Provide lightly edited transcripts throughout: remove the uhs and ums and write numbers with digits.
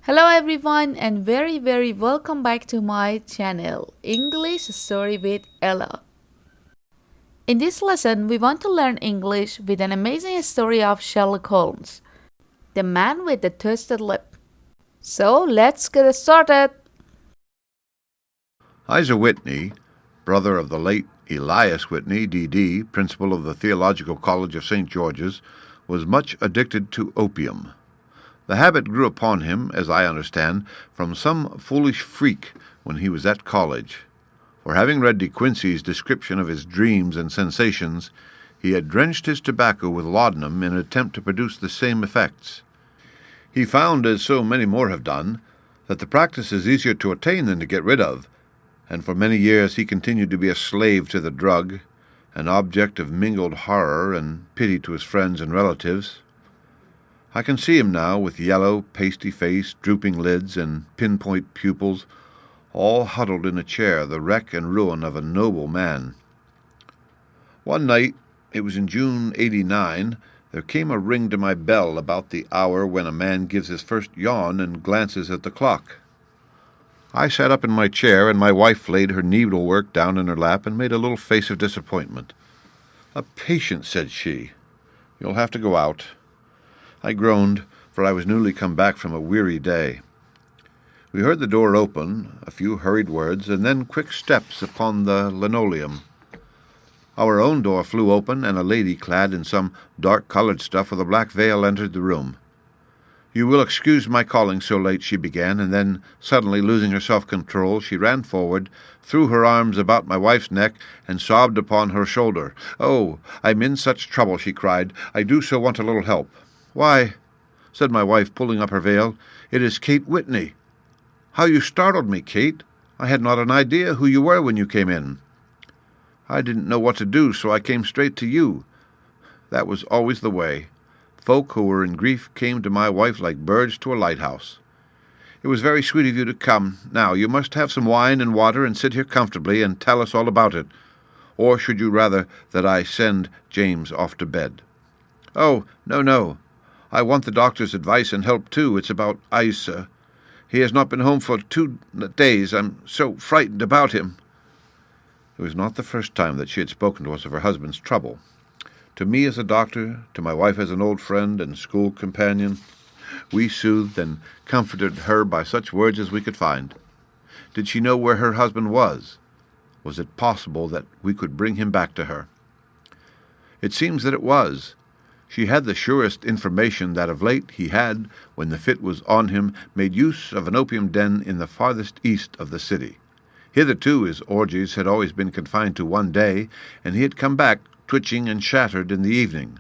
Hello everyone and very welcome back to my channel English Story with Ella. In this lesson we want to learn English with an amazing story of Sherlock Holmes, the man with the twisted lip. So let's get started. Isa Whitney, brother of the late Elias Whitney, D.D., principal of the Theological College of St. George's, was much addicted to opium. The habit grew upon him, as I understand, from some foolish freak when he was at college. For having read De Quincey's description of his dreams and sensations, he had drenched his tobacco with laudanum in an attempt to produce the same effects. He found, as so many more have done, that the practice is easier to attain than to get rid of, and for many years he continued to be a slave to the drug, an object of mingled horror and pity to his friends and relatives. I can see him now, with yellow, pasty face, drooping lids, and pinpoint pupils, all huddled in a chair, the wreck and ruin of a noble man. One night, it was in June '89, there came a ring to my bell about the hour when a man gives his first yawn and glances at the clock. I sat up in my chair, and my wife laid her needlework down in her lap and made a little face of disappointment. "A patient," said she. "You'll have to go out." I groaned, for I was newly come back from a weary day. We heard the door open, a few hurried words, and then quick steps upon the linoleum. Our own door flew open, and a lady clad in some dark-colored stuff with a black veil entered the room. "You will excuse my calling so late," she began, and then, suddenly losing her self-control, she ran forward, threw her arms about my wife's neck, and sobbed upon her shoulder. "Oh, I'm in such trouble," she cried. "I do so want a little help." "Why," said my wife, pulling up her veil, "it is Kate Whitney." "How you startled me, Kate! I had not an idea who you were when you came in." "I didn't know what to do, so I came straight to you." That was always the way. Folk who were in grief came to my wife like birds to a lighthouse. "It was very sweet of you to come. Now, you must have some wine and water and sit here comfortably and tell us all about it. Or should you rather that I send James off to bed?" "Oh, no. I want the doctor's advice and help, too. It's about Isa. He has not been home for 2 days. I'm so frightened about him." It was not the first time that she had spoken to us of her husband's trouble. To me as a doctor, to my wife as an old friend and school companion, we soothed and comforted her by such words as we could find. Did she know where her husband was? Was it possible that we could bring him back to her? It seems that it was. She had the surest information that of late he had, when the fit was on him, made use of an opium den in the farthest east of the city. Hitherto his orgies had always been confined to one day, and he had come back twitching and shattered in the evening.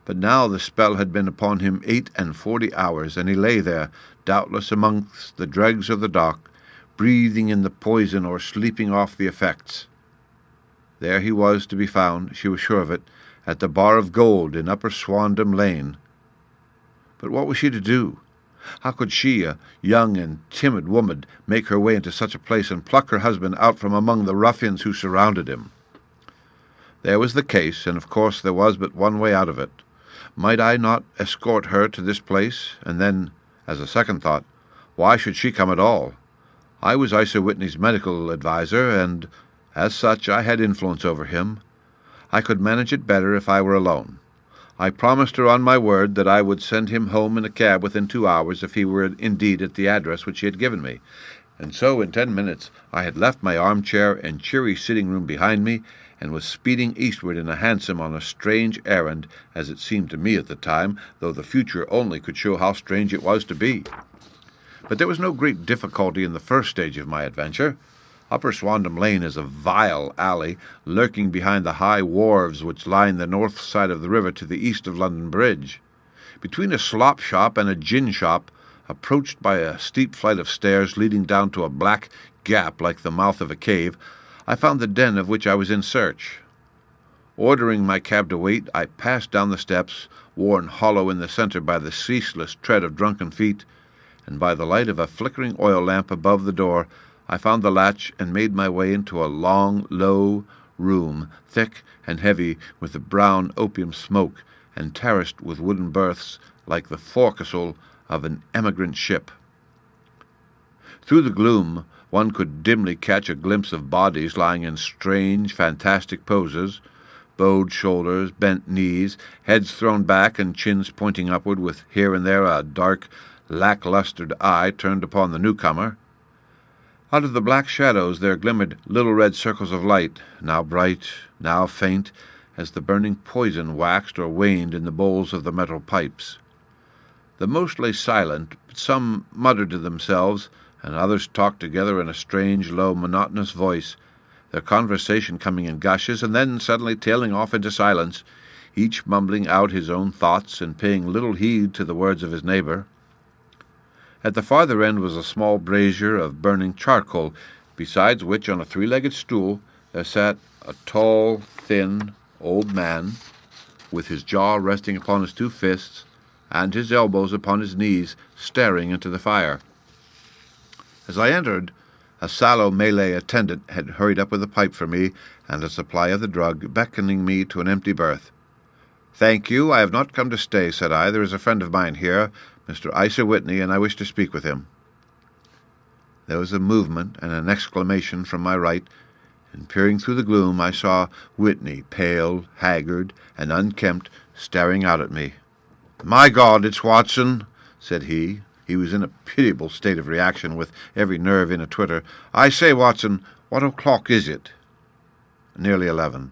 But now the spell had been upon him 48 hours, and he lay there, doubtless amongst the dregs of the dock, breathing in the poison or sleeping off the effects. There he was to be found, she was sure of it, at the Bar of Gold in Upper Swandam Lane. But what was she to do? How could she, a young and timid woman, make her way into such a place and pluck her husband out from among the ruffians who surrounded him? There was the case, and of course there was but one way out of it. Might I not escort her to this place? And then, as a second thought, why should she come at all? I was Isa Whitney's medical adviser, and, as such, I had influence over him. I could manage it better if I were alone. I promised her on my word that I would send him home in a cab within 2 hours if he were indeed at the address which he had given me. And so in 10 minutes I had left my armchair and cheery sitting-room behind me, and was speeding eastward in a hansom on a strange errand, as it seemed to me at the time, though the future only could show how strange it was to be. But there was no great difficulty in the first stage of my adventure. Upper Swandam Lane is a vile alley, lurking behind the high wharves which line the north side of the river to the east of London Bridge. Between a slop shop and a gin shop, approached by a steep flight of stairs leading down to a black gap like the mouth of a cave, I found the den of which I was in search. Ordering my cab to wait, I passed down the steps, worn hollow in the centre by the ceaseless tread of drunken feet, and by the light of a flickering oil lamp above the door, I found the latch and made my way into a long, low room, thick and heavy with the brown opium smoke, and terraced with wooden berths like the forecastle of an emigrant ship. Through the gloom, one could dimly catch a glimpse of bodies lying in strange, fantastic poses, bowed shoulders, bent knees, heads thrown back and chins pointing upward, with here and there a dark, lack-lustered eye turned upon the newcomer. Out of the black shadows there glimmered little red circles of light, now bright, now faint, as the burning poison waxed or waned in the bowls of the metal pipes. The most lay silent, but some muttered to themselves, and others talked together in a strange, low, monotonous voice, their conversation coming in gushes, and then suddenly tailing off into silence, each mumbling out his own thoughts and paying little heed to the words of his neighbour. At the farther end was a small brazier of burning charcoal, besides which, on a three-legged stool, there sat a tall, thin, old man, with his jaw resting upon his two fists, and his elbows upon his knees, staring into the fire. As I entered, a sallow Malay attendant had hurried up with a pipe for me and a supply of the drug, beckoning me to an empty berth. "Thank you, I have not come to stay," said I. "There is a friend of mine here, Mr. Isa Whitney, and I wish to speak with him." There was a movement and an exclamation from my right, and peering through the gloom I saw Whitney, pale, haggard, and unkempt, staring out at me. "My God, it's Watson," said he. He was in a pitiable state of reaction, with every nerve in a twitter. "I say, Watson, what o'clock is it?" "Nearly 11.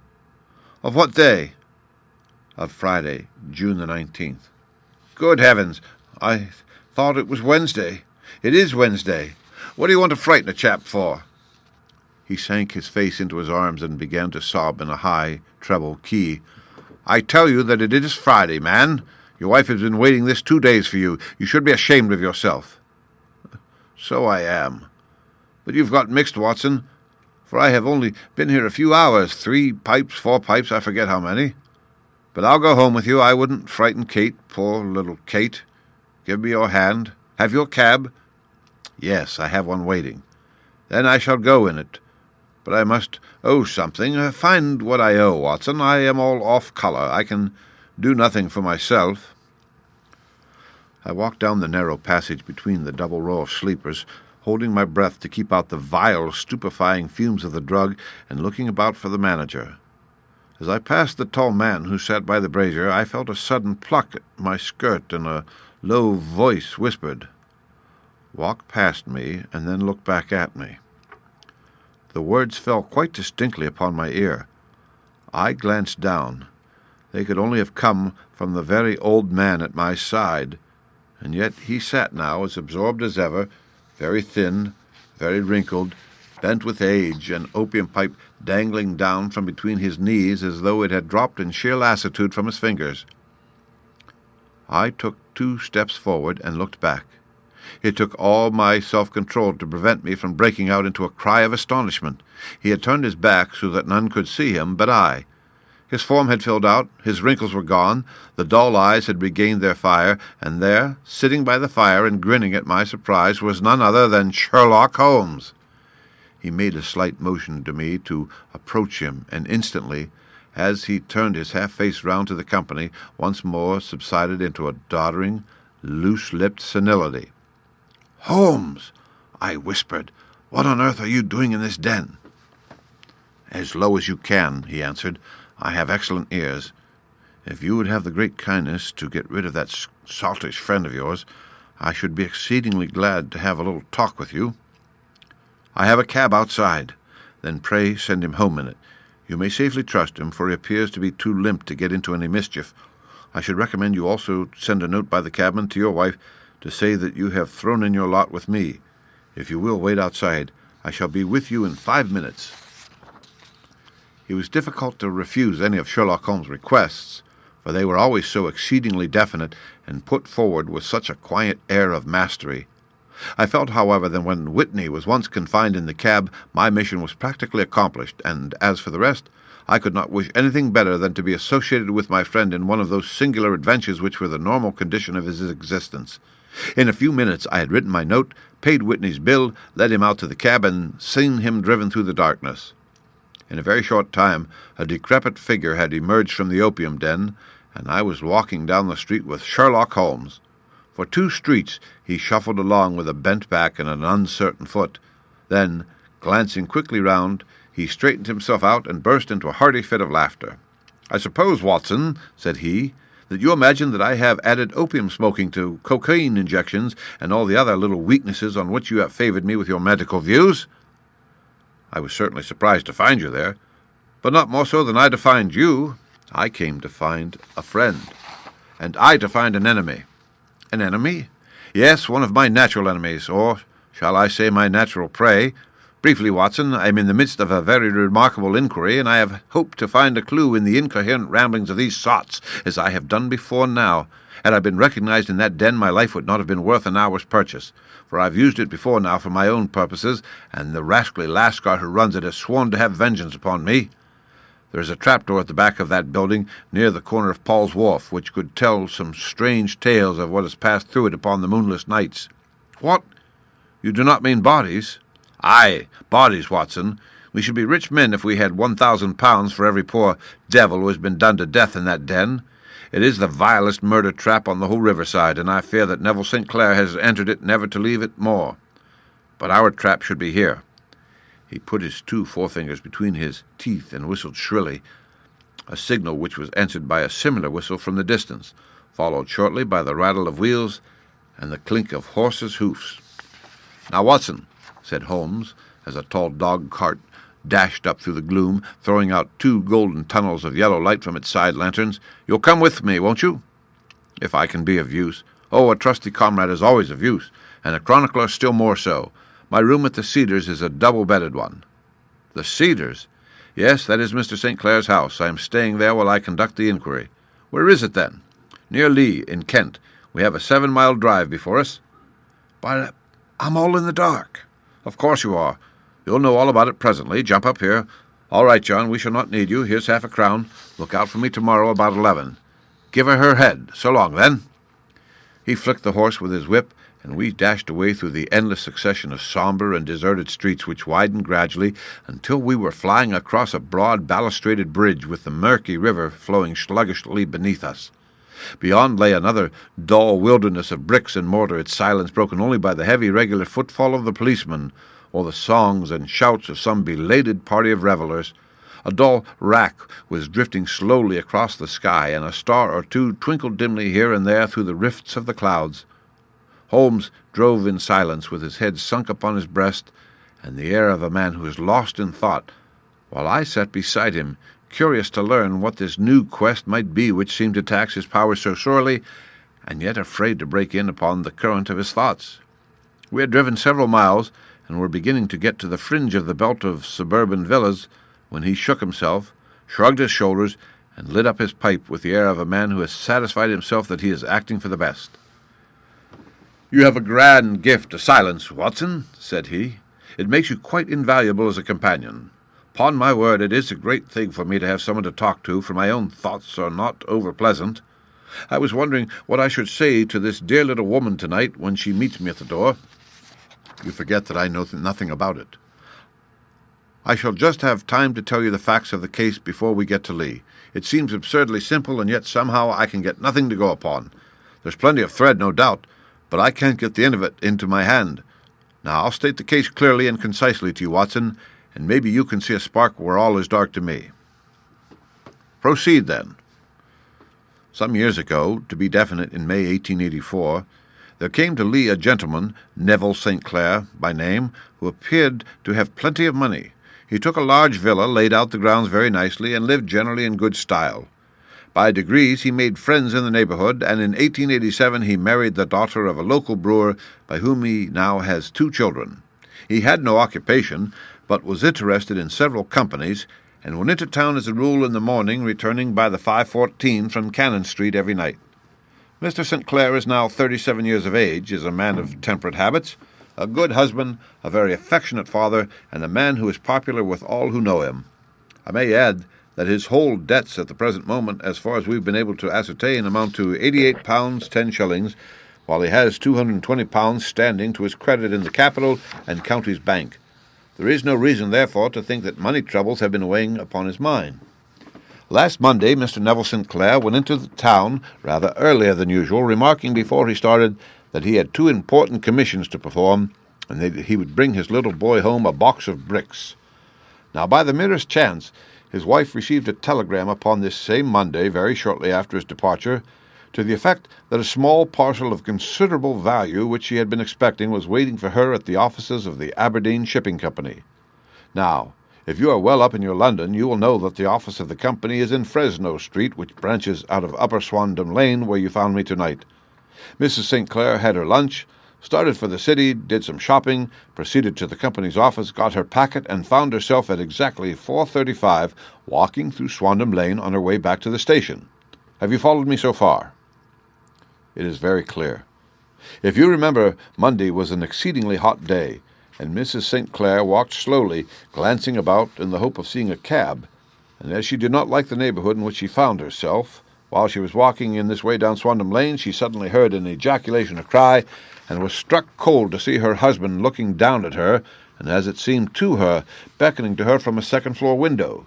"Of what day?" "Of Friday, June the 19th. "Good heavens! I thought it was Wednesday." "It is Wednesday. What do you want to frighten a chap for?" He sank his face into his arms and began to sob in a high, treble key. "I tell you that it is Friday, man. Your wife has been waiting this 2 days for you. You should be ashamed of yourself." "So I am. But you've got mixed, Watson, for I have only been here a few hours, 3 pipes, 4 pipes, I forget how many. But I'll go home with you. I wouldn't frighten Kate, poor little Kate. Give me your hand. Have your cab?" "Yes, I have one waiting." "Then I shall go in it. But I must owe something. Find what I owe, Watson. I am all off colour. I can do nothing for myself." I walked down the narrow passage between the double row of sleepers, holding my breath to keep out the vile, stupefying fumes of the drug, and looking about for the manager. As I passed the tall man who sat by the brazier, I felt a sudden pluck at my skirt, and a low voice whispered, "Walk past me, and then look back at me." The words fell quite distinctly upon my ear. I glanced down. They could only have come from the very old man at my side, and yet he sat now as absorbed as ever, very thin, very wrinkled, bent with age, an opium pipe dangling down from between his knees as though it had dropped in sheer lassitude from his fingers. I took 2 steps forward and looked back. It took all my self-control to prevent me from breaking out into a cry of astonishment. He had turned his back so that none could see him but I. His form had filled out, his wrinkles were gone, the dull eyes had regained their fire, and there, sitting by the fire and grinning at my surprise, was none other than Sherlock Holmes. He made a slight motion to me to approach him, and instantly, as he turned his half-face round to the company, once more subsided into a doddering, loose-lipped senility. "Holmes!" I whispered. "What on earth are you doing in this den?" "As low as you can," he answered. "I have excellent ears. If you would have the great kindness to get rid of that saltish friend of yours, I should be exceedingly glad to have a little talk with you." "I have a cab outside." "Then pray send him home in it. You may safely trust him, for he appears to be too limp to get into any mischief. I should recommend you also send a note by the cabman to your wife to say that you have thrown in your lot with me. If you will wait outside, I shall be with you in 5 minutes." It was difficult to refuse any of Sherlock Holmes' requests, for they were always so exceedingly definite and put forward with such a quiet air of mastery. I felt, however, that when Whitney was once confined in the cab, my mission was practically accomplished, and as for the rest, I could not wish anything better than to be associated with my friend in one of those singular adventures which were the normal condition of his existence. In a few minutes I had written my note, paid Whitney's bill, led him out to the cab, and seen him driven through the darkness. In a very short time a decrepit figure had emerged from the opium den, and I was walking down the street with Sherlock Holmes. For 2 streets He shuffled along with a bent back and an uncertain foot. Then, glancing quickly round, he straightened himself out and burst into a hearty fit of laughter. "I suppose, Watson," said he, "that you imagine that I have added opium smoking to cocaine injections and all the other little weaknesses on which you have favored me with your medical views?" "I was certainly surprised to find you there, but not more so than I to find you. I came to find a friend, and I to find an enemy." "An enemy?" "Yes, one of my natural enemies, or shall I say my natural prey? Briefly, Watson, I am in the midst of a very remarkable inquiry, and I have hoped to find a clue in the incoherent ramblings of these sots, as I have done before now. Had I been recognized in that den, my life would not have been worth an hour's purchase, for I have used it before now for my own purposes, and the rascally lascar who runs it has sworn to have vengeance upon me. There is a trapdoor at the back of that building, near the corner of Paul's Wharf, which could tell some strange tales of what has passed through it upon the moonless nights." "What? You do not mean bodies?" "Aye, bodies, Watson. We should be rich men if we had £1,000 for every poor devil who has been done to death in that den. It is the vilest murder trap on the whole riverside, and I fear that Neville St. Clair has entered it never to leave it more. But our trap should be here." He put his 2 forefingers between his teeth and whistled shrilly, a signal which was answered by a similar whistle from the distance, followed shortly by the rattle of wheels and the clink of horses' hoofs. "Now, Watson," said Holmes, as a tall dog-cart dashed up through the gloom, throwing out 2 golden tunnels of yellow light from its side lanterns, "you'll come with me, won't you?" "If I can be of use." "Oh, a trusty comrade is always of use, and a chronicler still more so. My room at the Cedars is a double-bedded one." "The Cedars?" "Yes, that is Mr. St. Clair's house. I am staying there while I conduct the inquiry." "Where is it, then?" "Near Lee, in Kent. We have a 7-mile drive before us." "But I'm all in the dark." "Of course you are. You'll know all about it presently. Jump up here." "All right, John, we shall not need you. Here's half a crown. Look out for me tomorrow about 11. Give her head. So long, then." He flicked the horse with his whip, and we dashed away through the endless succession of sombre and deserted streets which widened gradually until we were flying across a broad balustraded bridge with the murky river flowing sluggishly beneath us. Beyond lay another dull wilderness of bricks and mortar, its silence broken only by the heavy regular footfall of the policeman, or the songs and shouts of some belated party of revellers. A dull wrack was drifting slowly across the sky, and a star or two twinkled dimly here and there through the rifts of the clouds. Holmes drove in silence, with his head sunk upon his breast, and the air of a man who is lost in thought, while I sat beside him, curious to learn what this new quest might be which seemed to tax his powers so sorely, and yet afraid to break in upon the current of his thoughts. We had driven several miles, and were beginning to get to the fringe of the belt of suburban villas, when he shook himself, shrugged his shoulders, and lit up his pipe with the air of a man who has satisfied himself that he is acting for the best. "You have a grand gift of silence, Watson," said he. "It makes you quite invaluable as a companion. 'Pon my word, it is a great thing for me to have someone to talk to, for my own thoughts are not over-pleasant. I was wondering what I should say to this dear little woman tonight when she meets me at the door." "You forget that I know nothing about it. I shall just have time to tell you the facts of the case before we get to Lee. It seems absurdly simple, and yet somehow I can get nothing to go upon. There's plenty of thread, no doubt, but I can't get the end of it into my hand. Now, I'll state the case clearly and concisely to you, Watson, and maybe you can see a spark where all is dark to me." "Proceed, then." Some years ago, to be definite in May 1884, there came to Lee a gentleman, Neville St. Clair by name, who appeared to have plenty of money. He took a large villa, laid out the grounds very nicely, and lived generally in good style. By degrees he made friends in the neighborhood, and in 1887 he married the daughter of a local brewer, by whom he now has 2 children. He had no occupation, but was interested in several companies, and went into town as a rule in the morning, returning by the 5:14 from Cannon Street every night. Mr. St. Clair is now 37 years of age, is a man of temperate habits, a good husband, a very affectionate father, and a man who is popular with all who know him. I may add that his whole debts at the present moment, as far as we've been able to ascertain, amount to £88 10 while he has £220 standing to his credit in the capital and county's bank. There is no reason, therefore, to think that money troubles have been weighing upon his mind. Last Monday, Mr. Neville St. Clair went into the town rather earlier than usual, remarking before he started that he had 2 important commissions to perform, and that he would bring his little boy home a box of bricks. Now, by the merest chance, his wife received a telegram upon this same Monday, very shortly after his departure, to the effect that a small parcel of considerable value which she had been expecting was waiting for her at the offices of the Aberdeen Shipping Company. Now, if you are well up in your London, you will know that the office of the company is in Fresno Street, which branches out of Upper Swandam Lane, where you found me tonight. Mrs. St. Clair had her lunch, started for the city, did some shopping, proceeded to the company's office, got her packet, and found herself at exactly 4:35 walking through Swandam Lane on her way back to the station. Have you followed me so far? It is very clear. If you remember, Monday was an exceedingly hot day, and Mrs. St. Clair walked slowly, glancing about in the hope of seeing a cab, and as she did not like the neighborhood in which she found herself, while she was walking in this way down Swandam Lane, she suddenly heard an ejaculation, a cry, and was struck cold to see her husband looking down at her, and as it seemed to her, beckoning to her from a second-floor window.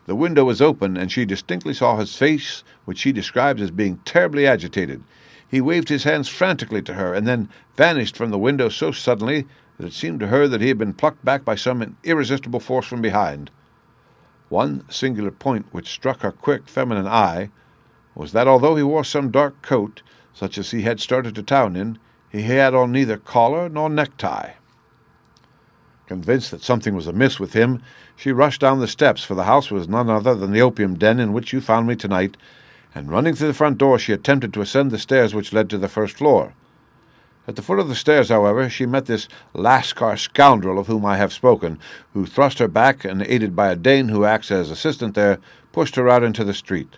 The window was open, and she distinctly saw his face, which she described as being terribly agitated. He waved his hands frantically to her, and then vanished from the window so suddenly that it seemed to her that he had been plucked back by some irresistible force from behind. One singular point which struck her quick feminine eye was that although he wore some dark coat, such as he had started to town in, he had on neither collar nor necktie. Convinced that something was amiss with him, she rushed down the steps, for the house was none other than the opium den in which you found me tonight, and running through the front door she attempted to ascend the stairs which led to the first floor. At the foot of the stairs, however, she met this Lascar scoundrel of whom I have spoken, who thrust her back, and aided by a Dane who acts as assistant there, pushed her out into the street.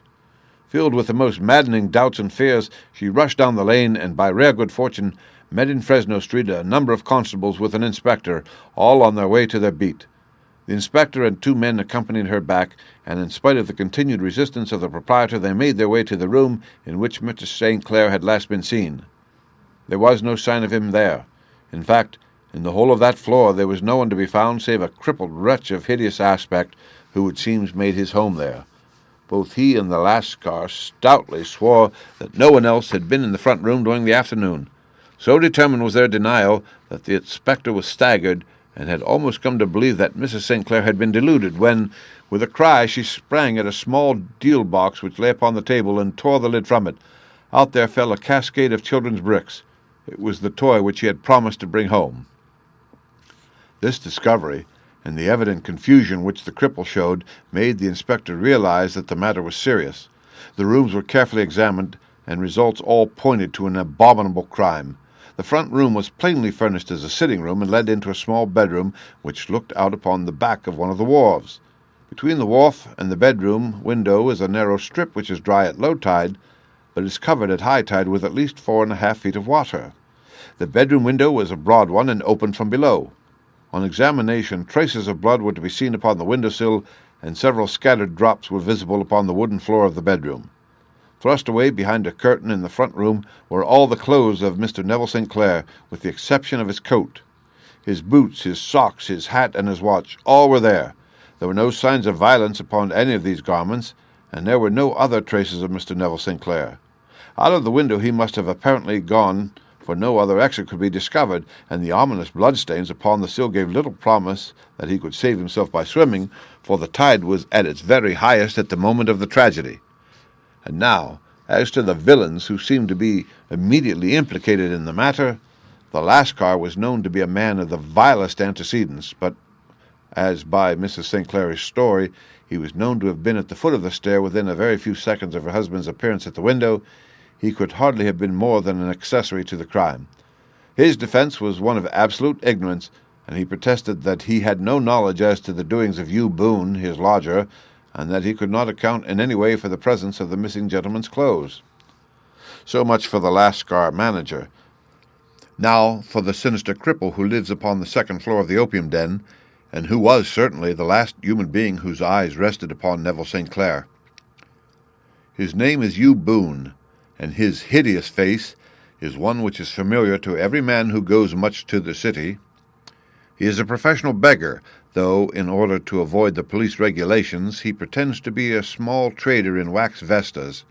Filled with the most maddening doubts and fears, she rushed down the lane, and by rare good fortune met in Fresno Street a number of constables with an inspector, all on their way to their beat. The inspector and 2 men accompanied her back, and in spite of the continued resistance of the proprietor, they made their way to the room in which Mr. St. Clair had last been seen. There was no sign of him there. In fact, in the whole of that floor there was no one to be found save a crippled wretch of hideous aspect, who it seems made his home there. Both he and the Lascar stoutly swore that no one else had been in the front room during the afternoon. So determined was their denial that the inspector was staggered, and had almost come to believe that Mrs. St. Clair had been deluded, when, with a cry, she sprang at a small deal box which lay upon the table and tore the lid from it. Out there fell a cascade of children's bricks. It was the toy which he had promised to bring home. This discovery, and the evident confusion which the cripple showed, made the inspector realize that the matter was serious. The rooms were carefully examined, and results all pointed to an abominable crime. The front room was plainly furnished as a sitting room, and led into a small bedroom which looked out upon the back of one of the wharves. Between the wharf and the bedroom window is a narrow strip which is dry at low tide, but is covered at high tide with at least 4.5 feet of water. The bedroom window was a broad one and opened from below. On examination, traces of blood were to be seen upon the window-sill, and several scattered drops were visible upon the wooden floor of the bedroom. Thrust away behind a curtain in the front room were all the clothes of Mr. Neville St. Clair, with the exception of his coat. His boots, his socks, his hat, and his watch, all were there. There were no signs of violence upon any of these garments, and there were no other traces of Mr. Neville St. Clair. Out of the window he must have apparently gone, for no other exit could be discovered, and the ominous bloodstains upon the sill gave little promise that he could save himself by swimming, for the tide was at its very highest at the moment of the tragedy. And now, as to the villains who seemed to be immediately implicated in the matter, the Lascar was known to be a man of the vilest antecedents, but, as by Mrs. St. Clair's story, he was known to have been at the foot of the stair within a very few seconds of her husband's appearance at the window, he could hardly have been more than an accessory to the crime. His defense was one of absolute ignorance, and he protested that he had no knowledge as to the doings of Hugh Boone, his lodger, and that he could not account in any way for the presence of the missing gentleman's clothes. So much for the Lascar manager. Now for the sinister cripple who lives upon the second floor of the opium den, and who was certainly the last human being whose eyes rested upon Neville St. Clair. His name is Hugh Boone, and his hideous face is one which is familiar to every man who goes much to the city. He is a professional beggar, though, in order to avoid the police regulations, he pretends to be a small trader in wax vestas.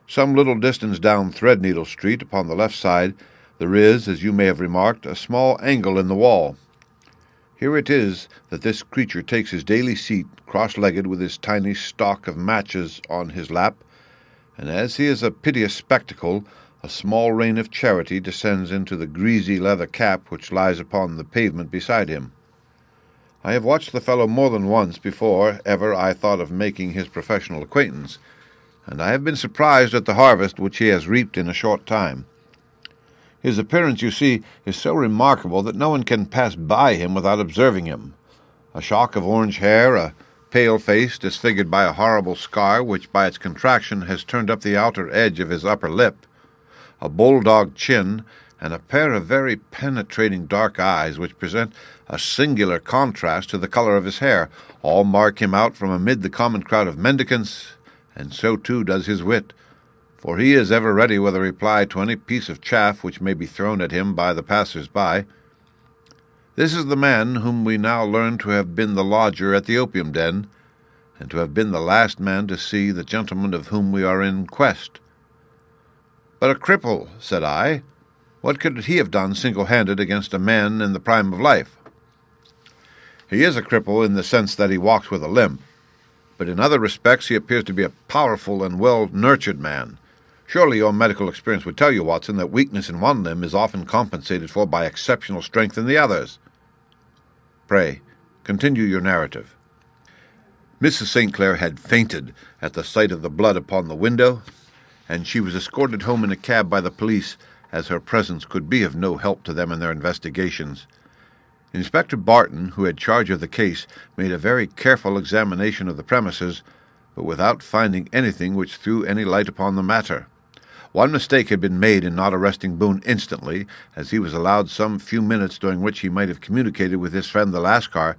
Some little distance down Threadneedle Street, upon the left side, There is, as you may have remarked, a small angle in the wall. Here it is that this creature takes his daily seat, cross-legged with his tiny stock of matches on his lap, and as he is a piteous spectacle, a small rain of charity descends into the greasy leather cap which lies upon the pavement beside him. I have watched the fellow more than once before ever I thought of making his professional acquaintance, and I have been surprised at the harvest which he has reaped in a short time. His appearance, you see, is so remarkable that no one can pass by him without observing him. A shock of orange hair, a pale face disfigured by a horrible scar which by its contraction has turned up the outer edge of his upper lip, a bulldog chin, and a pair of very penetrating dark eyes which present a singular contrast to the color of his hair, all mark him out from amid the common crowd of mendicants, and so too does his wit, for he is ever ready with a reply to any piece of chaff which may be thrown at him by the passers-by. This is the man whom we now learn to have been the lodger at the opium den, and to have been the last man to see the gentleman of whom we are in quest. But a cripple, said I, what could he have done single-handed against a man in the prime of life? He is a cripple in the sense that he walks with a limp, but in other respects he appears to be a powerful and well-nurtured man. Surely your medical experience would tell you, Watson, that weakness in one limb is often compensated for by exceptional strength in the others. Pray, continue your narrative. Mrs. St. Clair had fainted at the sight of the blood upon the window, and she was escorted home in a cab by the police, as her presence could be of no help to them in their investigations. Inspector Barton, who had charge of the case, made a very careful examination of the premises, but without finding anything which threw any light upon the matter. One mistake had been made in not arresting Boone instantly, as he was allowed some few minutes during which he might have communicated with his friend the Lascar,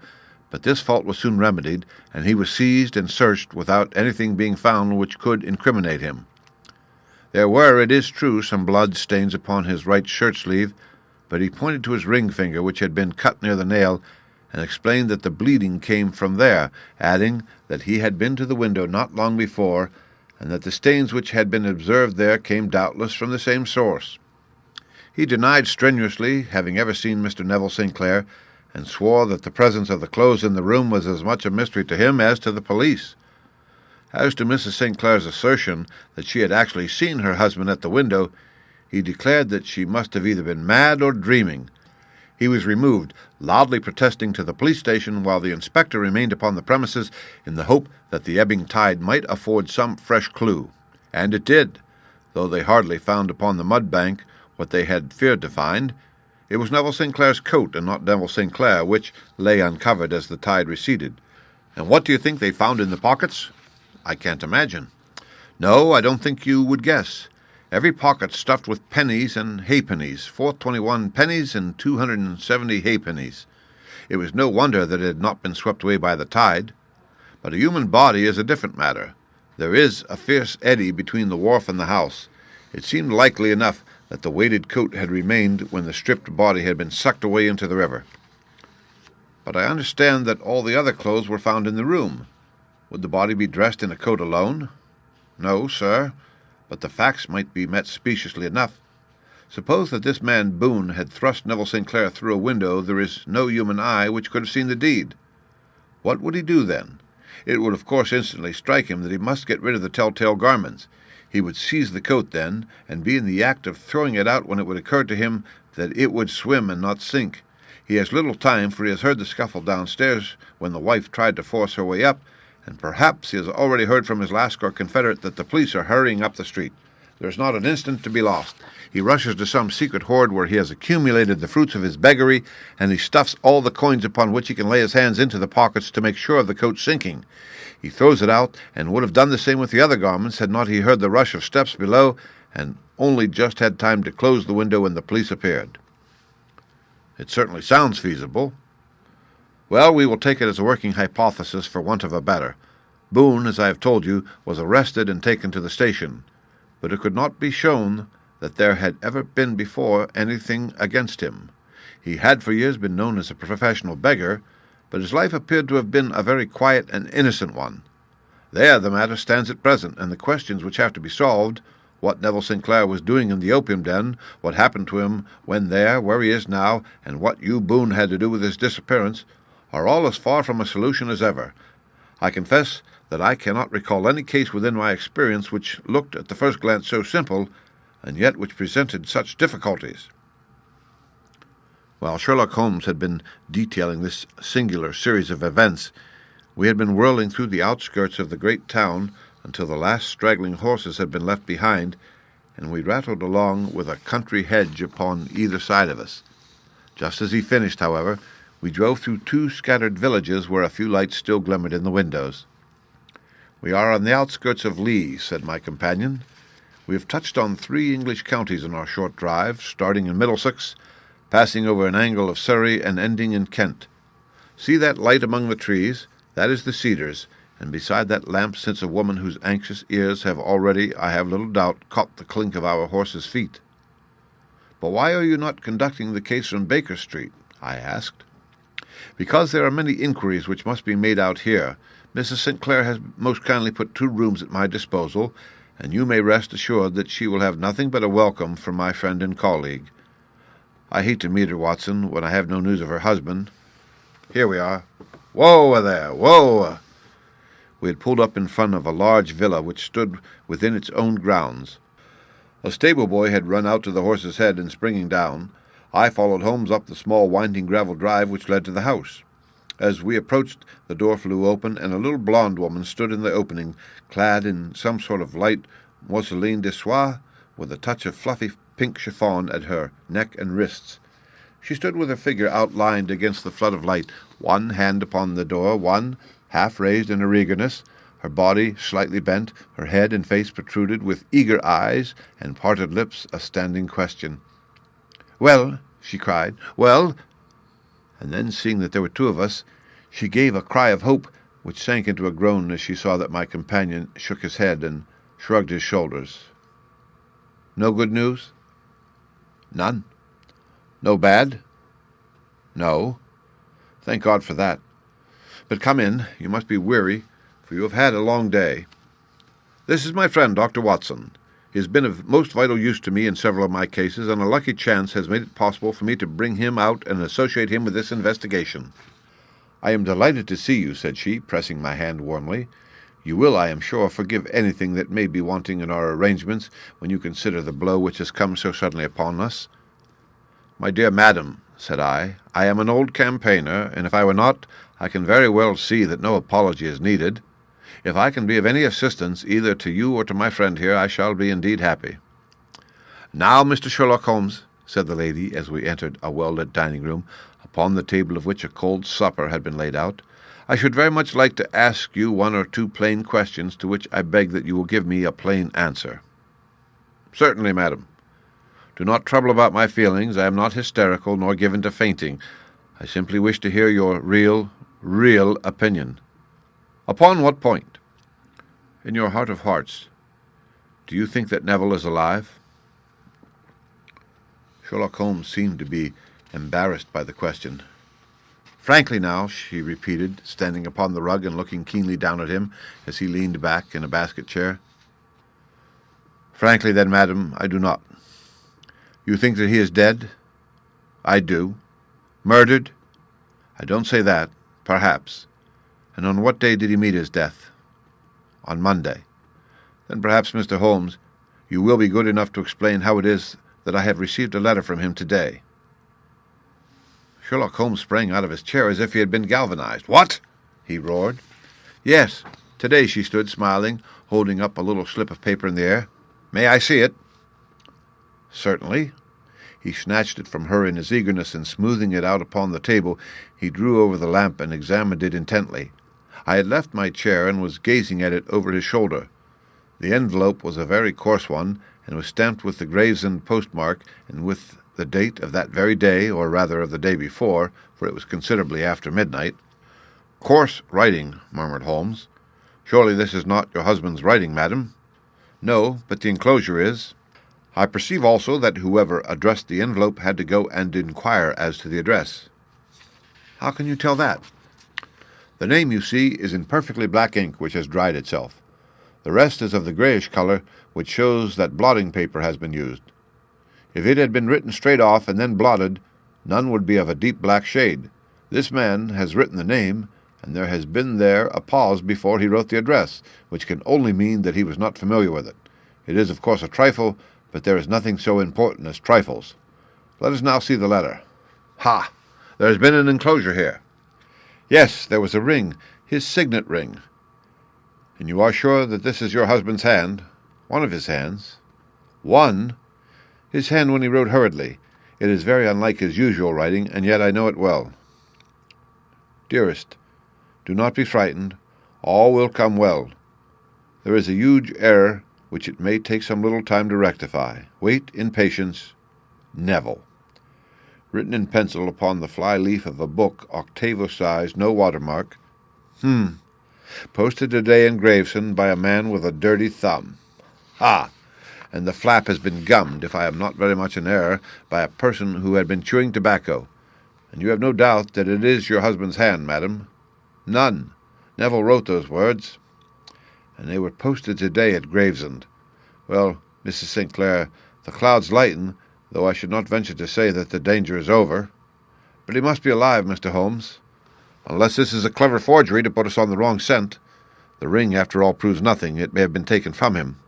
but this fault was soon remedied, and he was seized and searched without anything being found which could incriminate him. There were, it is true, some blood stains upon his right shirt-sleeve, but he pointed to his ring finger, which had been cut near the nail, and explained that the bleeding came from there, adding that he had been to the window not long before, and that the stains which had been observed there came doubtless from the same source. He denied strenuously having ever seen Mr. Neville St. Clair, and swore that the presence of the clothes in the room was as much a mystery to him as to the police. As to Mrs. St. Clair's assertion that she had actually seen her husband at the window, he declared that she must have either been mad or dreaming. He was removed, loudly protesting, to the police station, while the inspector remained upon the premises in the hope that the ebbing tide might afford some fresh clue. And it did, though they hardly found upon the mud bank what they had feared to find. It was Neville St. Clair's coat, and not Neville St. Clair, which lay uncovered as the tide receded. And what do you think they found in the pockets? I can't imagine. No, I don't think you would guess. Every pocket stuffed with pennies and halfpennies, 421 pennies and 270 halfpennies. It was no wonder that it had not been swept away by the tide. But a human body is a different matter. There is a fierce eddy between the wharf and the house. It seemed likely enough that the weighted coat had remained when the stripped body had been sucked away into the river. But I understand that all the other clothes were found in the room. Would the body be dressed in a coat alone? No, sir, but the facts might be met speciously enough. Suppose that this man Boone had thrust Neville St. Clair through a window, there is no human eye which could have seen the deed. What would he do then? It would of course instantly strike him that he must get rid of the telltale garments. He would seize the coat then, and be in the act of throwing it out when it would occur to him that it would swim and not sink. He has little time, for he has heard the scuffle downstairs when the wife tried to force her way up, and perhaps he has already heard from his Lascar confederate that the police are hurrying up the street. There is not an instant to be lost. He rushes to some secret hoard where he has accumulated the fruits of his beggary, and he stuffs all the coins upon which he can lay his hands into the pockets to make sure of the coat sinking. He throws it out, and would have done the same with the other garments had not he heard the rush of steps below, and only just had time to close the window when the police appeared. It certainly sounds feasible. Well, we will take it as a working hypothesis for want of a better. Boone, as I have told you, was arrested and taken to the station, but it could not be shown that there had ever been before anything against him. He had for years been known as a professional beggar, but his life appeared to have been a very quiet and innocent one. There the matter stands at present, and the questions which have to be solved, what Neville St. Clair was doing in the opium den, what happened to him when there, where he is now, and what Hugh Boone had to do with his disappearance, are all as far from a solution as ever. I confess that I cannot recall any case within my experience which looked at the first glance so simple, and yet which presented such difficulties. While Sherlock Holmes had been detailing this singular series of events, we had been whirling through the outskirts of the great town until the last straggling horses had been left behind, and we rattled along with a country hedge upon either side of us. Just as he finished, however, we drove through 2 scattered villages where a few lights still glimmered in the windows. "We are on the outskirts of Lee," said my companion. "We have touched on 3 English counties in our short drive, starting in Middlesex, passing over an angle of Surrey, and ending in Kent. See that light among the trees? That is the Cedars, and beside that lamp sits a woman whose anxious ears have already, I have little doubt, caught the clink of our horses' feet." "But why are you not conducting the case from Baker Street?" I asked. "Because there are many inquiries which must be made out here. Mrs. St. Clair has most kindly put 2 rooms at my disposal, and you may rest assured that she will have nothing but a welcome from my friend and colleague. I hate to meet her, Watson, when I have no news of her husband. Here we are. Whoa there, whoa!" We had pulled up in front of a large villa which stood within its own grounds. A stable boy had run out to the horse's head, and springing down, I followed Holmes up the small winding gravel drive which led to the house. As we approached, the door flew open, and a little blonde woman stood in the opening, clad in some sort of light mousseline de soie, with a touch of fluffy pink chiffon at her neck and wrists. She stood with her figure outlined against the flood of light, one hand upon the door, one half raised in her eagerness, her body slightly bent, her head and face protruded, with eager eyes and parted lips, a standing question. "Well," she cried, "well?" And then, seeing that there were 2 of us, she gave a cry of hope, which sank into a groan as she saw that my companion shook his head and shrugged his shoulders. "No good news?" "None." "No bad?" "No." "Thank God for that. But come in. You must be weary, for you have had a long day. This is my friend, Dr. Watson. He has been of most vital use to me in several of my cases, and a lucky chance has made it possible for me to bring him out and associate him with this investigation." "I am delighted to see you," said she, pressing my hand warmly. "You will, I am sure, forgive anything that may be wanting in our arrangements when you consider the blow which has come so suddenly upon us." "My dear madam," said I am an old campaigner, and if I were not, I can very well see that no apology is needed. If I can be of any assistance, either to you or to my friend here, I shall be indeed happy." "Now, Mr. Sherlock Holmes," said the lady as we entered a well-lit dining-room, upon the table of which a cold supper had been laid out, "I should very much like to ask you 1 or 2 plain questions, to which I beg that you will give me a plain answer." "Certainly, madam." "Do not trouble about my feelings. I am not hysterical, nor given to fainting. I simply wish to hear your real opinion." "Upon what point?" "In your heart of hearts, do you think that Neville is alive?" Sherlock Holmes seemed to be embarrassed by the question. "Frankly now," she repeated, standing upon the rug and looking keenly down at him as he leaned back in a basket chair. "Frankly, then, madam, I do not." "You think that he is dead?" "I do." "Murdered?" "I don't say that. Perhaps. And on what day did he meet his death?" "On Monday." "Then perhaps, Mr. Holmes, you will be good enough to explain how it is that I have received a letter from him today." Sherlock Holmes sprang out of his chair as if he had been galvanized. "What?" he roared. "Yes. Today," she stood, smiling, holding up a little slip of paper in the air. "May I see it?" "Certainly." He snatched it from her in his eagerness, and smoothing it out upon the table, he drew over the lamp and examined it intently. I had left my chair and was gazing at it over his shoulder. The envelope was a very coarse one, and was stamped with the Gravesend postmark, and with the date of that very day, or rather of the day before, for it was considerably after midnight. "Coarse writing," murmured Holmes. "Surely this is not your husband's writing, madam?" "No, but the enclosure is." "I perceive also that whoever addressed the envelope had to go and inquire as to the address." "How can you tell that?" "The name, you see, is in perfectly black ink, which has dried itself. The rest is of the grayish color, which shows that blotting paper has been used. If it had been written straight off and then blotted, none would be of a deep black shade. This man has written the name, and there has been there a pause before he wrote the address, which can only mean that he was not familiar with it. It is, of course, a trifle, but there is nothing so important as trifles. Let us now see the letter. Ha! There has been an enclosure here. Yes, there was a ring, his signet ring. And you are sure that this is your husband's hand? One of his hands? One? His hand when he wrote hurriedly. It is very unlike his usual writing, and yet I know it well. Dearest, do not be frightened. All will come well. There is a huge error which it may take some little time to rectify. Wait in patience. Neville. Written in pencil upon the fly-leaf of a book, octavo size, no watermark. Posted today in Gravesend by a man with a dirty thumb. Ha! And the flap has been gummed, if I am not very much in error, by a person who had been chewing tobacco. And you have no doubt that it is your husband's hand, madam? None. Neville wrote those words. And they were posted today at Gravesend. Well, Mrs. St. Clair, the clouds lighten, though I should not venture to say that the danger is over. But he must be alive, Mr. Holmes. Unless this is a clever forgery to put us on the wrong scent. The ring, after all, proves nothing. It may have been taken from him.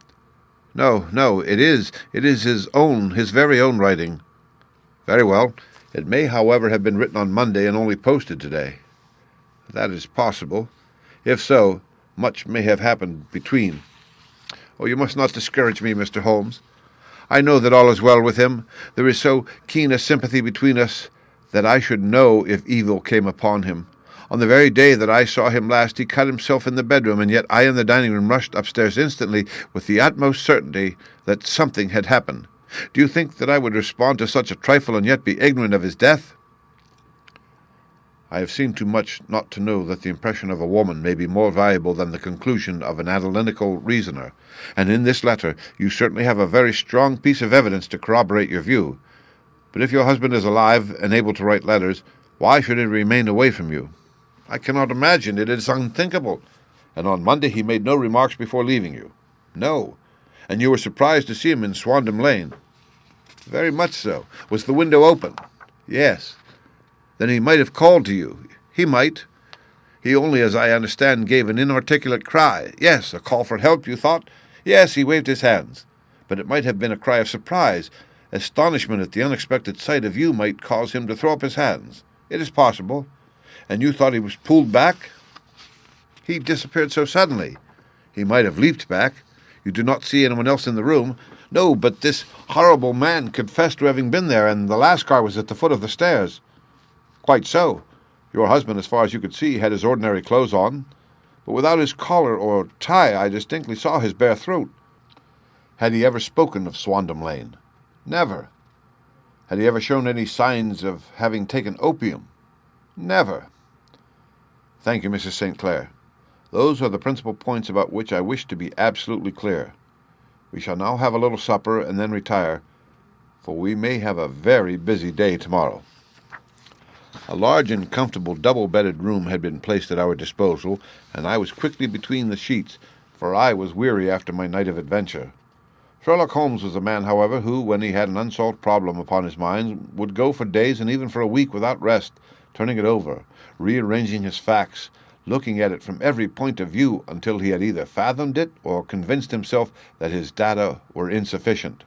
No, it is his very own writing. Very well. It may, however, have been written on Monday and only posted today. That is possible. If so, much may have happened between. Oh, you must not discourage me, Mr. Holmes. I know that all is well with him. There is so keen a sympathy between us that I should know if evil came upon him. On the very day that I saw him last, he cut himself in the bedroom, and yet I in the dining room rushed upstairs instantly with the utmost certainty that something had happened. Do you think that I would respond to such a trifle and yet be ignorant of his death? I have seen too much not to know that the impression of a woman may be more valuable than the conclusion of an analytical reasoner, and in this letter you certainly have a very strong piece of evidence to corroborate your view. But if your husband is alive and able to write letters, why should he remain away from you? I cannot imagine. It is unthinkable. And on Monday he made no remarks before leaving you. No. And you were surprised to see him in Whodunit Lane. Very much so. Was the window open? Yes. Then he might have called to you. He might. He only, as I understand, gave an inarticulate cry. Yes, a call for help, you thought? Yes, he waved his hands. But it might have been a cry of surprise. Astonishment at the unexpected sight of you might cause him to throw up his hands. It is possible. And you thought he was pulled back? He disappeared so suddenly. He might have leaped back. You do not see anyone else in the room. No, but this horrible man confessed to having been there, and the last car was at the foot of the stairs. Quite so. Your husband, as far as you could see, had his ordinary clothes on, but without his collar or tie. I distinctly saw his bare throat. Had he ever spoken of Whodunit Lane? Never. Had he ever shown any signs of having taken opium? Never. Thank you, Mrs. St. Clair. Those are the principal points about which I wish to be absolutely clear. We shall now have a little supper and then retire, for we may have a very busy day tomorrow. A large and comfortable double-bedded room had been placed at our disposal, and I was quickly between the sheets, for I was weary after my night of adventure. Sherlock Holmes was a man, however, who, when he had an unsolved problem upon his mind, would go for days and even for a week without rest, turning it over, rearranging his facts, looking at it from every point of view until he had either fathomed it or convinced himself that his data were insufficient.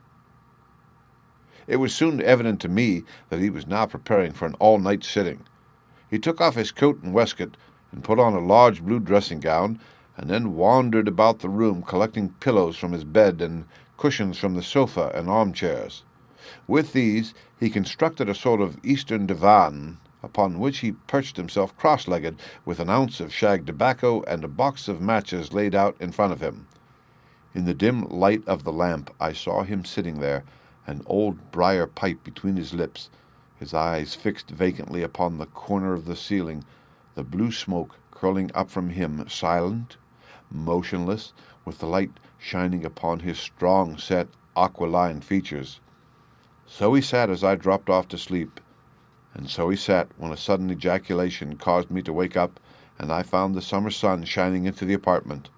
It was soon evident to me that he was now preparing for an all-night sitting. He took off his coat and waistcoat and put on a large blue dressing-gown, and then wandered about the room collecting pillows from his bed and cushions from the sofa and armchairs. With these he constructed a sort of Eastern divan, upon which he perched himself cross-legged, with an ounce of shag tobacco and a box of matches laid out in front of him. In the dim light of the lamp I saw him sitting there, an old briar pipe between his lips, his eyes fixed vacantly upon the corner of the ceiling, the blue smoke curling up from him, silent, motionless, with the light shining upon his strong-set, aquiline features. So he sat as I dropped off to sleep, and so he sat when a sudden ejaculation caused me to wake up, and I found the summer sun shining into the apartment.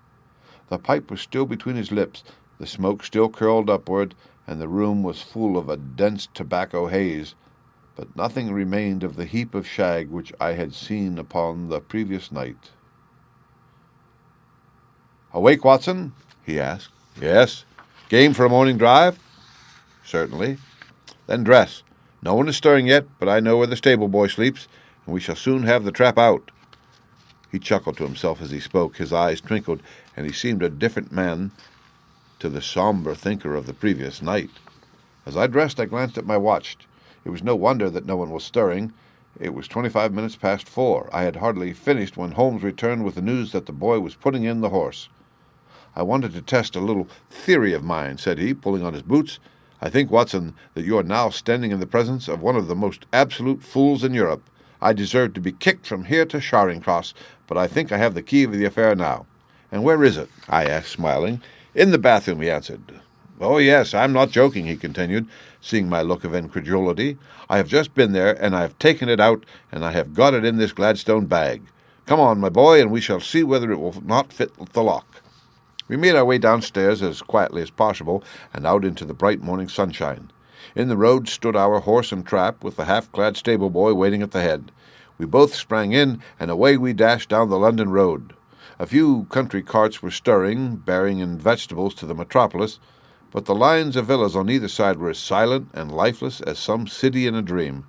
The pipe was still between his lips, the smoke still curled upward, and the room was full of a dense tobacco haze, but nothing remained of the heap of shag which I had seen upon the previous night. "Awake, Watson?" he asked. "Yes." "Game for a morning drive?" "Certainly." "Then dress. No one is stirring yet, but I know where the stable boy sleeps, and we shall soon have the trap out." He chuckled to himself as he spoke. His eyes twinkled, and he seemed a different man to the sombre thinker of the previous night. As I dressed, I glanced at my watch. It was no wonder that no one was stirring. It was 25 minutes past 4. I had hardly finished when Holmes returned with the news that the boy was putting in the horse. "I wanted to test a little theory of mine," said he, pulling on his boots. "I think, Watson, that you are now standing in the presence of one of the most absolute fools in Europe. I deserve to be kicked from here to Charing Cross, but I think I have the key of the affair now." "And where is it?" I asked, smiling. "In the bathroom," he answered. "Oh, yes, I'm not joking," he continued, seeing my look of incredulity. "I have just been there, and I have taken it out, and I have got it in this Gladstone bag. Come on, my boy, and we shall see whether it will not fit the lock." We made our way downstairs as quietly as possible and out into the bright morning sunshine. In the road stood our horse and trap, with the half-clad stable boy waiting at the head. We both sprang in, and away we dashed down the London road. A few country carts were stirring, bearing in vegetables to the metropolis, but the lines of villas on either side were as silent and lifeless as some city in a dream.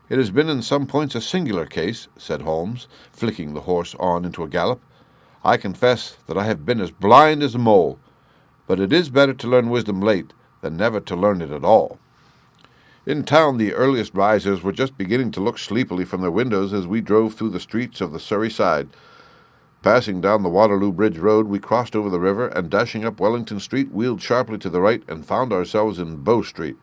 "It has been in some points a singular case," said Holmes, flicking the horse on into a gallop. "I confess that I have been as blind as a mole, but it is better to learn wisdom late than never to learn it at all." In town the earliest risers were just beginning to look sleepily from their windows as we drove through the streets of the Surrey side. Passing down the Waterloo Bridge Road, we crossed over the river, and dashing up Wellington Street, wheeled sharply to the right and found ourselves in Bow Street.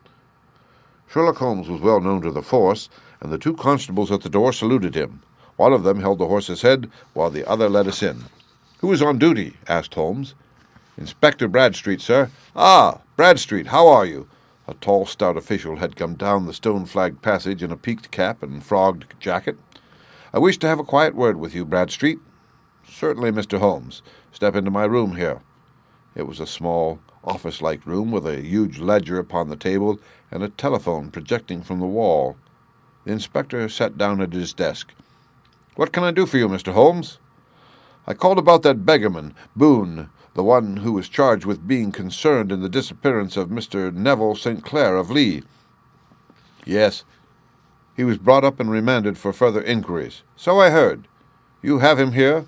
Sherlock Holmes was well known to the force, and the two constables at the door saluted him. One of them held the horse's head, while the other led us in. "Who is on duty?" asked Holmes. "Inspector Bradstreet, sir." "Ah, Bradstreet, how are you?" A tall, stout official had come down the stone-flagged passage in a peaked cap and frogged jacket. "I wish to have a quiet word with you, Bradstreet." "Certainly, Mr. Holmes. Step into my room here." It was a small, office-like room with a huge ledger upon the table and a telephone projecting from the wall. The inspector sat down at his desk. "What can I do for you, Mr. Holmes?" "I called about that beggarman, Boone, the one who was charged with being concerned in the disappearance of Mr. Neville St. Clair of Lee." "Yes. He was brought up and remanded for further inquiries." "So I heard. You have him here?"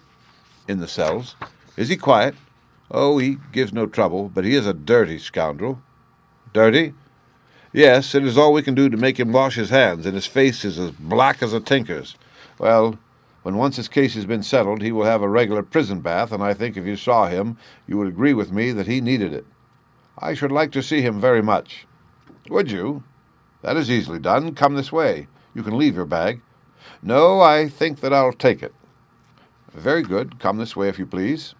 "In the cells." "Is he quiet?" "Oh, he gives no trouble, but he is a dirty scoundrel." "Dirty?" "Yes, it is all we can do to make him wash his hands, and his face is as black as a tinker's. Well, when once his case has been settled, he will have a regular prison bath, and I think if you saw him, you would agree with me that he needed it." "I should like to see him very much." "Would you? That is easily done. Come this way. You can leave your bag." "No, I think that I'll take it." "Very good. Come this way, if you please."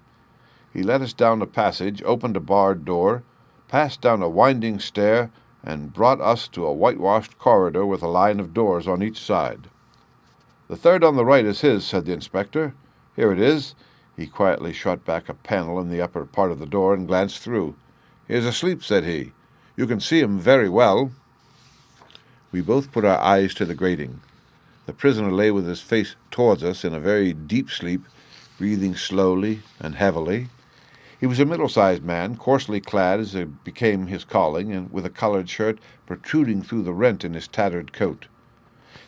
He led us down a passage, opened a barred door, passed down a winding stair, and brought us to a whitewashed corridor with a line of doors on each side. "The third on the right is his," said the inspector. "Here it is." He quietly shot back a panel in the upper part of the door and glanced through. "He is asleep," said he. "You can see him very well." We both put our eyes to the grating. The prisoner lay with his face towards us in a very deep sleep, breathing slowly and heavily. He was a middle-sized man, coarsely clad as it became his calling, and with a coloured shirt protruding through the rent in his tattered coat.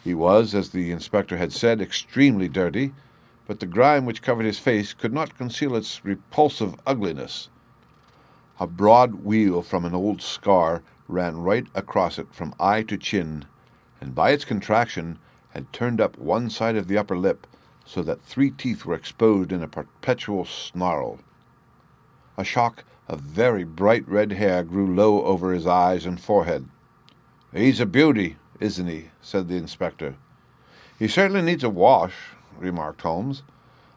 He was, as the inspector had said, extremely dirty, but the grime which covered his face could not conceal its repulsive ugliness. A broad weal from an old scar ran right across it from eye to chin, and by its contraction had turned up one side of the upper lip, so that 3 teeth were exposed in a perpetual snarl. A shock of very bright red hair grew low over his eyes and forehead. "He's a beauty, isn't he?" said the inspector. "He certainly needs a wash," remarked Holmes.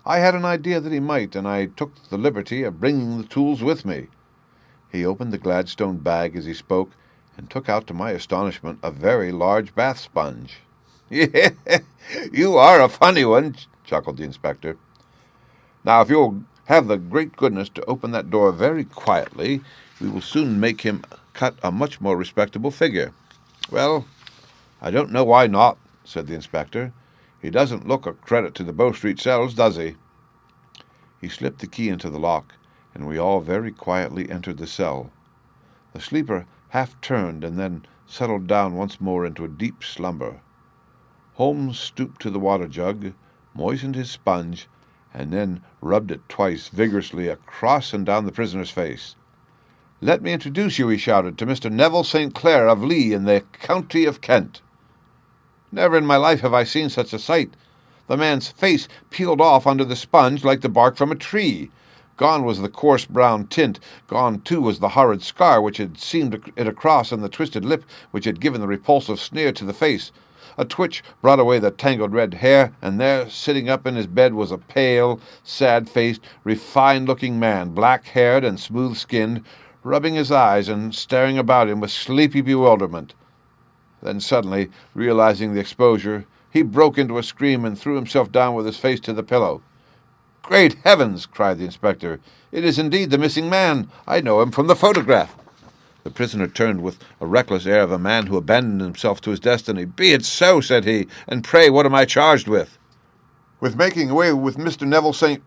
"I had an idea that he might, and I took the liberty of bringing the tools with me." He opened the Gladstone bag as he spoke, and took out, to my astonishment, a very large bath sponge. "You are a funny one," chuckled the inspector. "Now, if you'll have the great goodness to open that door very quietly, we will soon make him cut a much more respectable figure." "Well, I don't know why not," said the inspector. "He doesn't look a credit to the Bow Street cells, does he?" He slipped the key into the lock, and we all very quietly entered the cell. The sleeper half turned and then settled down once more into a deep slumber. Holmes stooped to the water jug, moistened his sponge, and then rubbed it twice vigorously across and down the prisoner's face. "Let me introduce you," he shouted, "to Mr. Neville St. Clair of Lee in the county of Kent." Never in my life have I seen such a sight. The man's face peeled off under the sponge like the bark from a tree. Gone was the coarse brown tint. Gone, too, was the horrid scar which had seamed it across, and the twisted lip which had given the repulsive sneer to the face. A twitch brought away the tangled red hair, and there, sitting up in his bed, was a pale, sad-faced, refined-looking man, black-haired and smooth-skinned, rubbing his eyes and staring about him with sleepy bewilderment. Then suddenly, realizing the exposure, he broke into a scream and threw himself down with his face to the pillow. "Great heavens!" cried the inspector. "It is indeed the missing man. I know him from the photograph." The prisoner turned with a reckless air of a man who abandoned himself to his destiny. "Be it so," said he, "and pray what am I charged with?" "With making away with Mr. Neville St.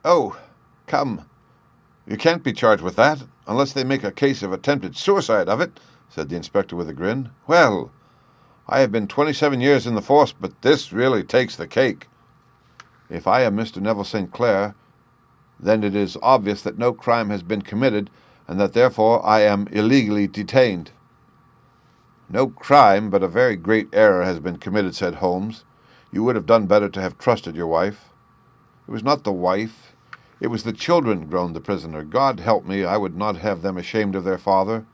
Oh, come, you can't be charged with that, unless they make a case of attempted suicide of it," said the inspector with a grin. "Well, I have been 27 years in the force, but this really takes the cake. If I am Mr. Neville St. Clair, then it is obvious that no crime has been committed, and that therefore I am illegally detained." "No crime, but a very great error has been committed," said Holmes. "You would have done better to have trusted your wife." "It was not the wife, it was the children," groaned the prisoner. "God help me, I would not have them ashamed of their father.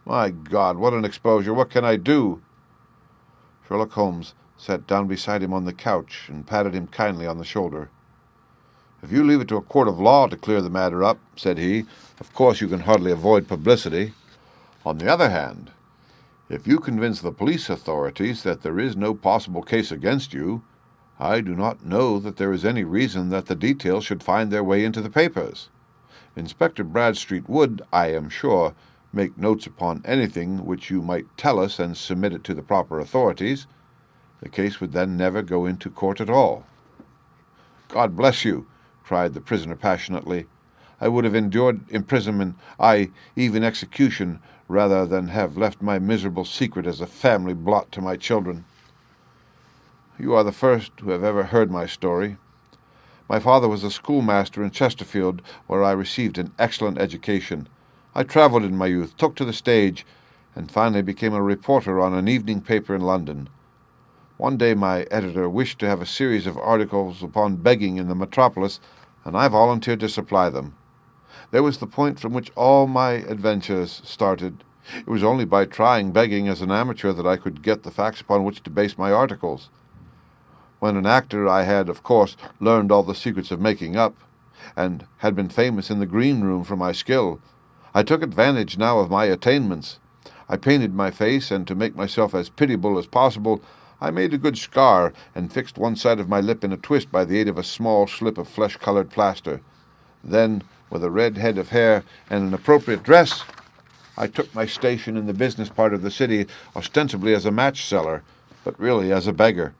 My God, what an exposure! What can I do?" Sherlock Holmes sat down beside him on the couch and patted him kindly on the shoulder. "If you leave it to a court of law to clear the matter up," said he, "of course you can hardly avoid publicity. On the other hand, if you convince the police authorities that there is no possible case against you, I do not know that there is any reason that the details should find their way into the papers. Inspector Bradstreet would, I am sure, make notes upon anything which you might tell us and submit it to the proper authorities. The case would then never go into court at all." "God bless you!" cried the prisoner passionately. "I would have endured imprisonment, aye, even execution, rather than have left my miserable secret as a family blot to my children. You are the first who have ever heard my story. My father was a schoolmaster in Chesterfield, where I received an excellent education. I travelled in my youth, took to the stage, and finally became a reporter on an evening paper in London. One day my editor wished to have a series of articles upon begging in the metropolis, and I volunteered to supply them. There was the point from which all my adventures started. It was only by trying begging as an amateur that I could get the facts upon which to base my articles. When an actor, I had, of course, learned all the secrets of making up, and had been famous in the green room for my skill. I took advantage now of my attainments. I painted my face, and to make myself as pitiable as possible, I made a good scar and fixed one side of my lip in a twist by the aid of a small slip of flesh-colored plaster. Then, with a red head of hair and an appropriate dress, I took my station in the business part of the city, ostensibly as a match seller, but really as a beggar.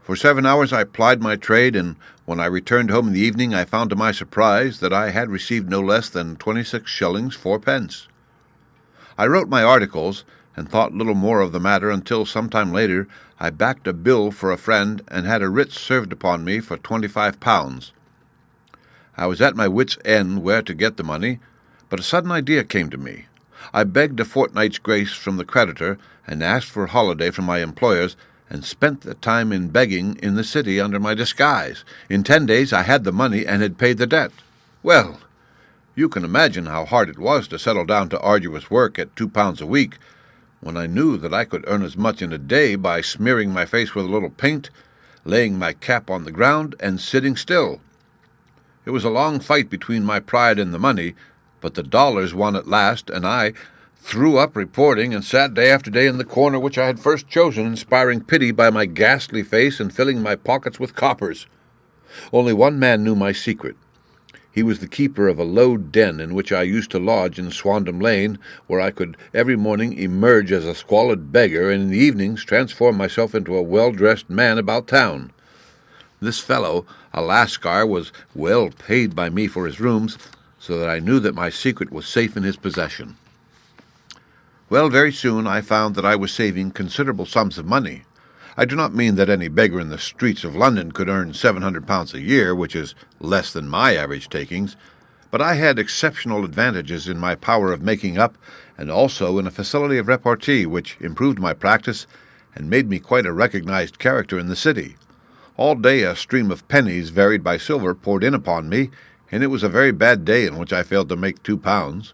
For 7 hours I plied my trade, and when I returned home in the evening I found to my surprise that I had received no less than 26 shillings 4 pence. I wrote my articles, and thought little more of the matter until some time later I backed a bill for a friend and had a writ served upon me for £25. I was at my wits' end where to get the money, but a sudden idea came to me. I begged a fortnight's grace from the creditor, and asked for a holiday from my employers, and spent the time in begging in the city under my disguise. In 10 days I had the money and had paid the debt. Well, you can imagine how hard it was to settle down to arduous work at £2 a week, when I knew that I could earn as much in a day by smearing my face with a little paint, laying my cap on the ground, and sitting still. It was a long fight between my pride and the money, but the dollars won at last, and I threw up reporting and sat day after day in the corner which I had first chosen, inspiring pity by my ghastly face and filling my pockets with coppers. Only one man knew my secret. He was the keeper of a low den in which I used to lodge in Swandam Lane, where I could every morning emerge as a squalid beggar, and in the evenings transform myself into a well-dressed man about town. This fellow, a Lascar, was well paid by me for his rooms, so that I knew that my secret was safe in his possession. Well, very soon I found that I was saving considerable sums of money. I do not mean that any beggar in the streets of London could earn £700 a year, which is less than my average takings, but I had exceptional advantages in my power of making up, and also in a facility of repartee which improved my practice and made me quite a recognized character in the city. All day a stream of pennies varied by silver poured in upon me, and it was a very bad day in which I failed to make £2.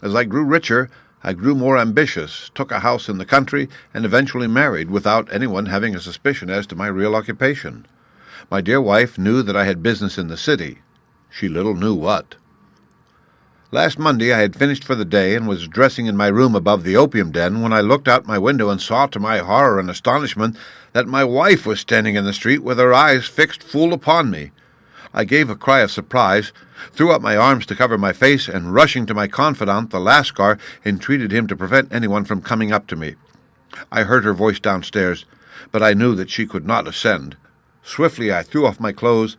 As I grew richer, I grew more ambitious, took a house in the country, and eventually married without anyone having a suspicion as to my real occupation. My dear wife knew that I had business in the city. She little knew what. Last Monday I had finished for the day and was dressing in my room above the opium den when I looked out my window and saw, to my horror and astonishment, that my wife was standing in the street with her eyes fixed full upon me. I gave a cry of surprise, threw up my arms to cover my face, and rushing to my confidant, the Lascar, entreated him to prevent anyone from coming up to me. I heard her voice downstairs, but I knew that she could not ascend. Swiftly I threw off my clothes,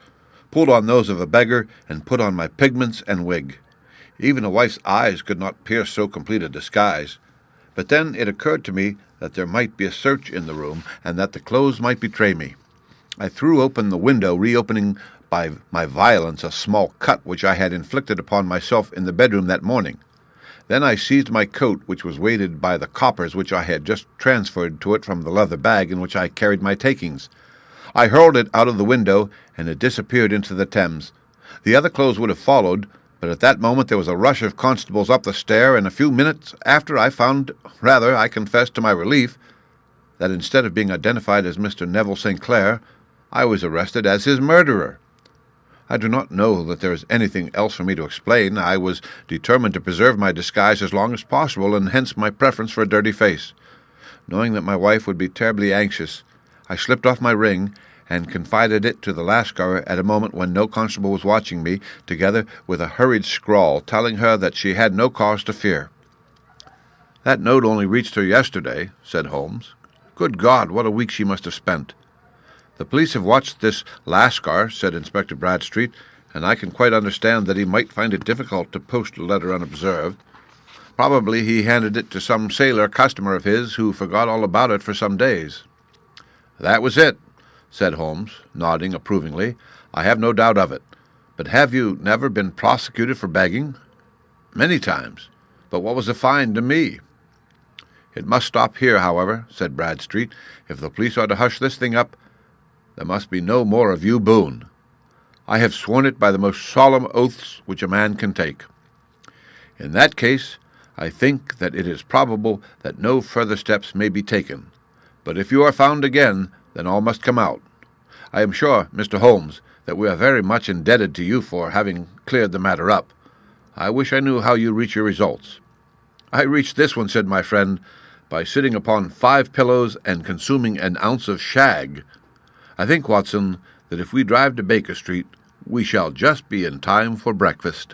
pulled on those of a beggar, and put on my pigments and wig. Even a wife's eyes could not pierce so complete a disguise. But then it occurred to me that there might be a search in the room, and that the clothes might betray me. I threw open the window, reopening by my violence a small cut which I had inflicted upon myself in the bedroom that morning. Then I seized my coat, which was weighted by the coppers which I had just transferred to it from the leather bag in which I carried my takings. I hurled it out of the window, and it disappeared into the Thames. The other clothes would have followed, but at that moment there was a rush of constables up the stair, and a few minutes after I found, rather, I confess to my relief, that instead of being identified as Mr. Neville St. Clair, I was arrested as his murderer. I do not know that there is anything else for me to explain. I was determined to preserve my disguise as long as possible, and hence my preference for a dirty face. Knowing that my wife would be terribly anxious, I slipped off my ring and confided it to the Lascar at a moment when no constable was watching me, together with a hurried scrawl telling her that she had no cause to fear. "That note only reached her yesterday," said Holmes. "Good God, what a week she must have spent." "The police have watched this Lascar," said Inspector Bradstreet, "and I can quite understand that he might find it difficult to post a letter unobserved. Probably he handed it to some sailor customer of his who forgot all about it for some days." "That was it," said Holmes, nodding approvingly. "I have no doubt of it. But have you never been prosecuted for begging?" "Many times. But what was the fine to me?" "It must stop here, however," said Bradstreet. "If the police are to hush this thing up, there must be no more of Hugh Boone. I have sworn it by the most solemn oaths which a man can take. In that case, I think that it is probable that no further steps may be taken. But if you are found again, then all must come out. I am sure, Mr. Holmes, that we are very much indebted to you for having cleared the matter up. I wish I knew how you reach your results." "I reached this one," said my friend, "by sitting upon 5 pillows and consuming an ounce of shag. I think, Watson, that if we drive to Baker Street, we shall just be in time for breakfast."